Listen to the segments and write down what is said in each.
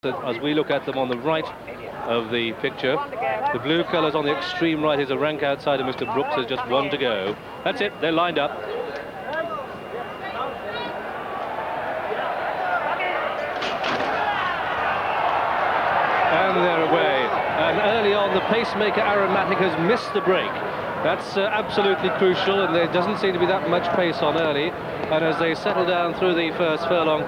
as we look at them on the right of the picture. The blue colours on the extreme right is a rank outside of Mr. Brooks. There's just one to go. That's it, they're lined up. And they're away. And early on, the pacemaker Aromatic has missed the break. That's absolutely crucial, and there doesn't seem to be that much pace on early. And as they settle down through the first furlong,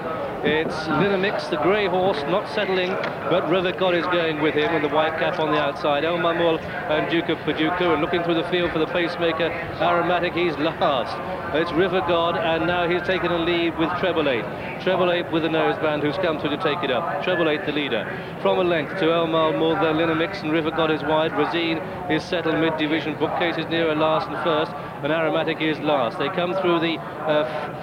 it's Linamix, the grey horse, not settling, but River God is going with him, with the white cap on the outside. El Mamul and Duke of Paducah, and looking through the field for the pacemaker Aromatic, he's last. It's River God, and now he's taken a lead with Treble 8. Treble 8 with the noseband, who's come through to take it up. Treble 8 the leader. From a length to El Mamul, then Linamix, and River God is wide. Razine is settled mid-division. Bookcase is nearer last and first, and Aromatic is last. They come through the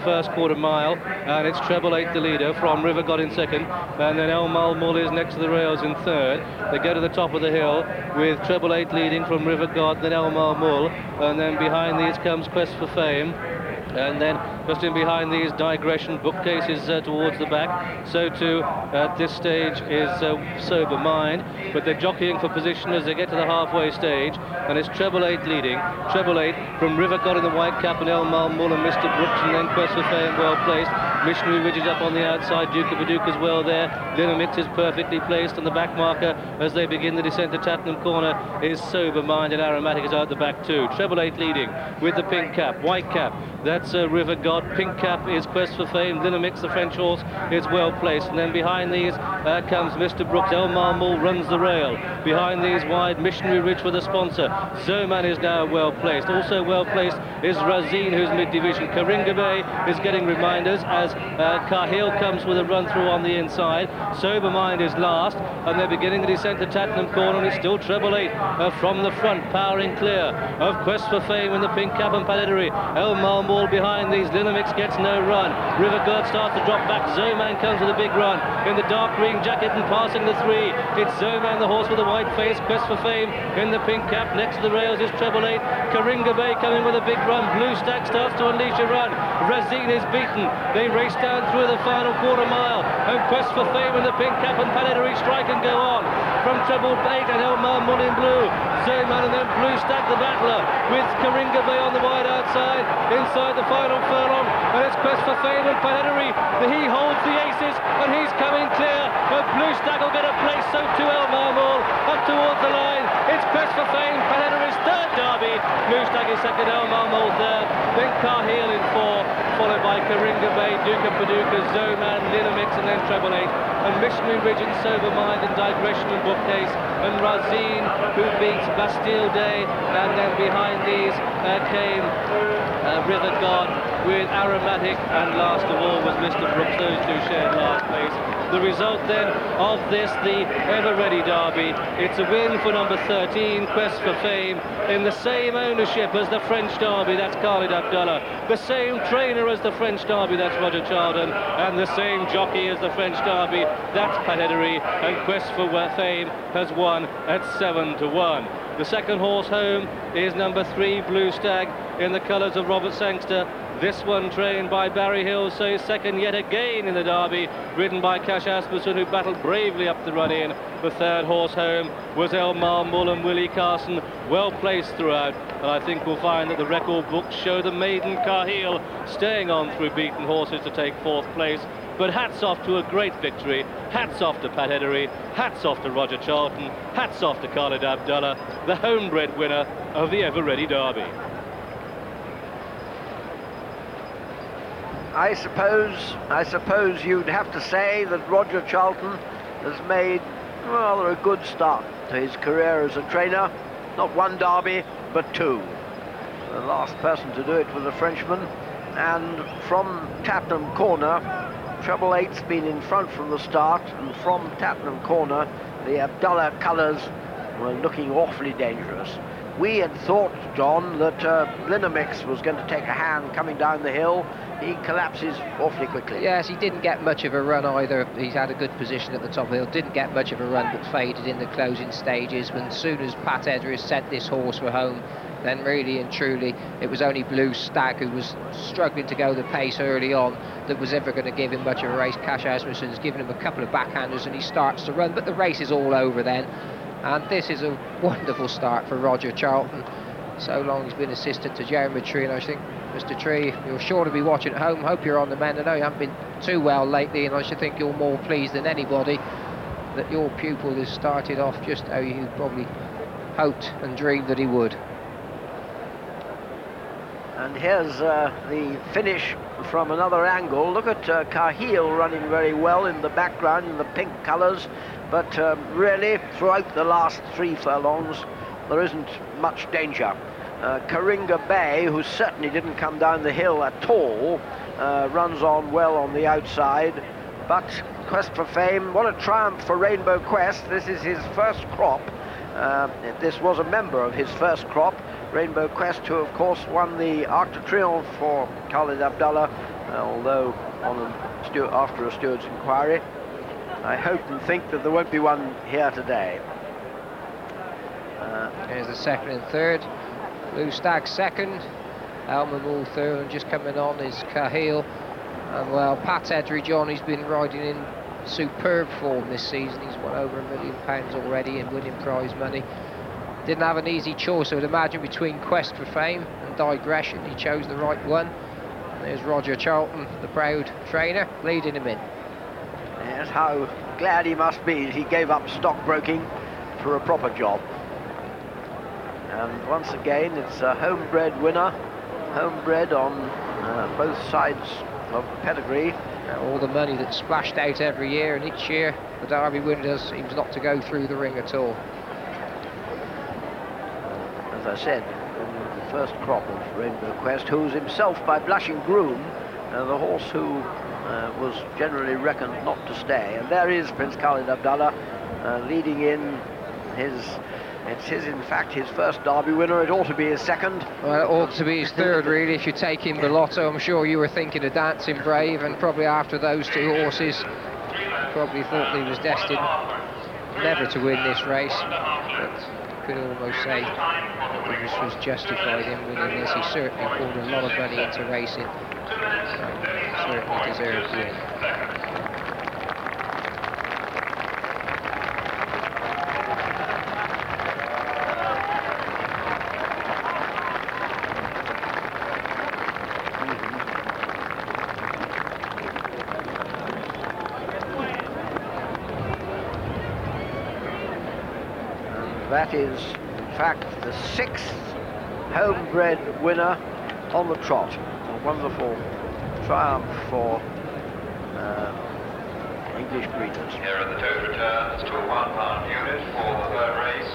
first quarter mile, and it's Treble 8 the leader, from River God in second, and then El Mamul is next to the rails in third. They go to the top of the hill with Treble 8 leading from River God, then El Mamul, and then behind these comes Quest for Fame. And then just in behind these, Digression. Bookcase is towards the back. So too at this stage is Sober Mind, but they're jockeying for position as they get to the halfway stage, and it's Treble 8 leading. Treble 8 from River God in the white cap, and El Mamul and Mr. Brooks, and then Quest for Fame well placed. Missionary Ridge is up on the outside. Duke of Paducah as well there. Linamix is perfectly placed, and the back marker as they begin the descent to Tattenham Corner is Sober Mind, and Aromatic is out the back too. Treble 8 leading with the pink cap. White cap, that's River God. Pink cap is Quest for Fame. Linamix, the French horse, is well placed, and then behind these comes Mr. Brooks. El Mamul runs the rail. Behind these wide, Missionary Ridge with a sponsor. Zoman is now well placed. Also well placed is Razine, who's mid-division. Karinga Bay is getting reminders as Cahill comes with a run through on the inside. Sober Mind is last, and they're beginning the descent to Tattenham Corner, and it's still Treble 8 from the front, powering clear of Quest for Fame in the pink cap and Panettone. El Mamul behind these. Linamix gets no run. River God starts to drop back. Zoman comes with a big run in the dark green jacket and passing the three. It's Zoman, the horse with the white face. Quest for Fame in the pink cap. Next to the rails is Treble 8. Karinga Bay coming with a big run. Blue Stack starts to unleash a run. Razine is beaten. They race down through the final quarter mile, and Quest for Fame in the pink cap and Panettone strike and go on from Treble 8 and El Mamul in blue. Zoman and then Blue Stack the battler with Karinga Bay on the wide outside inside the final furlong, and it's Quest for Fame and Panettone. He holds the aces, and he's coming clear, but Blue Stack will get a place, so too El Mamul up towards the line. It's Quest for Fame, Panettone's third derby. Blue Stack is second, El Mamul third, then Cahill in four, followed by Karinga Bay, Duke of Paducah, Zoman, Linamix, and then Treble 8, and Missionary Ridge and Sober Mind and Digression and Bookcase, and Razine, who beats Bastille Day, and then behind these came River God with Aromatic, and last of all was Mr. Brooks. Those two shared last place. The result then of this, the Ever Ready Derby, it's a win for number 13, Quest for Fame, in the same ownership as the French Derby, that's Khalid Abdallah, the same trainer as the French Derby, that's Roger Charlton, and the same jockey as the French Derby, that's Panettone, and Quest for Fame has won at 7-1. The second horse home is number 3, Blue Stag, in the colours of Robert Sangster. This one trained by Barry Hill, so he's second yet again in the Derby, ridden by Cash Asmussen, who battled bravely up the run-in. The third horse home was El Mamul and Willie Carson, well placed throughout, and I think we'll find that the record books show the maiden Cahill staying on through beaten horses to take fourth place. But hats off to a great victory, hats off to Panettone, hats off to Roger Charlton, hats off to Khalid Abdallah, the homebred winner of the Ever Ready Derby. I suppose you'd have to say that Roger Charlton has made rather a good start to his career as a trainer. Not one derby, but two. The last person to do it was a Frenchman. And from Tattenham Corner, Treble 8's been in front from the start, and from Tattenham Corner, the Abdallah colours were looking awfully dangerous. We had thought, John, that Linamix was going to take a hand coming down the hill. He collapses awfully quickly. Yes, he didn't get much of a run either. He's had a good position at the top of the hill, didn't get much of a run, but faded in the closing stages. When soon as Pat Edris sent this horse for home, then really and truly it was only Blue Stag, who was struggling to go the pace early on, that was ever going to give him much of a race. Cash Asmussen's given him a couple of backhanders and he starts to run, but the race is all over then. And this is a wonderful start for Roger Charlton. So long he's been assistant to Jeremy Tree, and I think, Mr. Tree, you're sure to be watching at home. Hope you're on the mend. I know you haven't been too well lately, and I should think you're more pleased than anybody that your pupil has started off just how you probably hoped and dreamed that he would. And here's the finish from another angle. Look at Cahill running very well in the background in the pink colours, but really throughout the last 3 furlongs there isn't much danger. Karinga Bay, who certainly didn't come down the hill at all, runs on well on the outside, but Quest for Fame, what a triumph for Rainbow Quest. This is his first crop. This was a member of his first crop. Rainbow Quest, who of course won the Arc de Triomphe for Khalid Abdallah, although after a steward's inquiry. I hope and think that there won't be one here today. Here's the second and third. Blue Stag second, Elmer Moore third, and just coming on is Cahill. And well, Pat Edry-John, he's been riding in superb form this season. He's won over £1 million already in winning prize money. Didn't have an easy choice, I would imagine, between Quest for Fame and Digression. He chose the right one. And there's Roger Charlton, the proud trainer, leading him in. Yes, how glad he must be he gave up stockbroking for a proper job. And once again, it's a homebred winner, homebred on both sides of the pedigree. All the money that's splashed out every year, and each year the Derby winner seems not to go through the ring at all. As I said, in the first crop of Rainbow Quest, who's himself by Blushing Groom, the horse who was generally reckoned not to stay. And there is Prince Khalid Abdallah leading in his... in fact, his first Derby winner. It ought to be his second. Well, it ought to be his third, really, if you take him the lotto. I'm sure you were thinking of Dancing Brave, and probably after those 2 horses, probably thought he was destined never to win this race. But could almost say that this was justified in winning this. He certainly poured a lot of money into racing, so certainly deserved to win. That is, in fact, the 6th homebred winner on the trot. A wonderful triumph for English breeders. Here are the total returns to a £1 unit for the third race.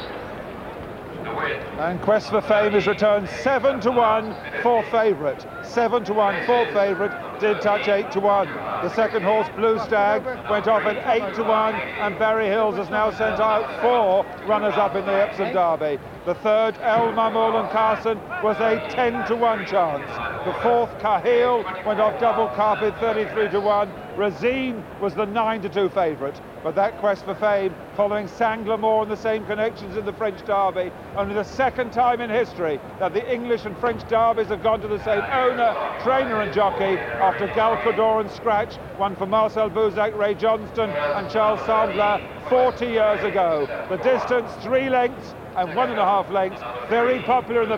The win. And Quest for Fame is returned 7-1 for favourite. 7-1 for favourite, did touch 8-1. The second horse, Blue Stag, went off at 8-1, and Barry Hills has now sent out 4 runners-up in the Epsom Derby. The third, El Mamul and Carson, was a 10-1 chance. The fourth, Cahill, went off double carpet, 33-1. Razine was the 9-2 favourite. But that Quest for Fame, following Sanglemore and the same connections in the French Derby, only the second time in history that the English and French Derbies have gone to the same owner, trainer and jockey, after Galcador and Scratch won for Marcel Bouzak, Ray Johnston and Charles Sandler 40 years ago. The distance, 3 lengths and 1.5 lengths, very popular in the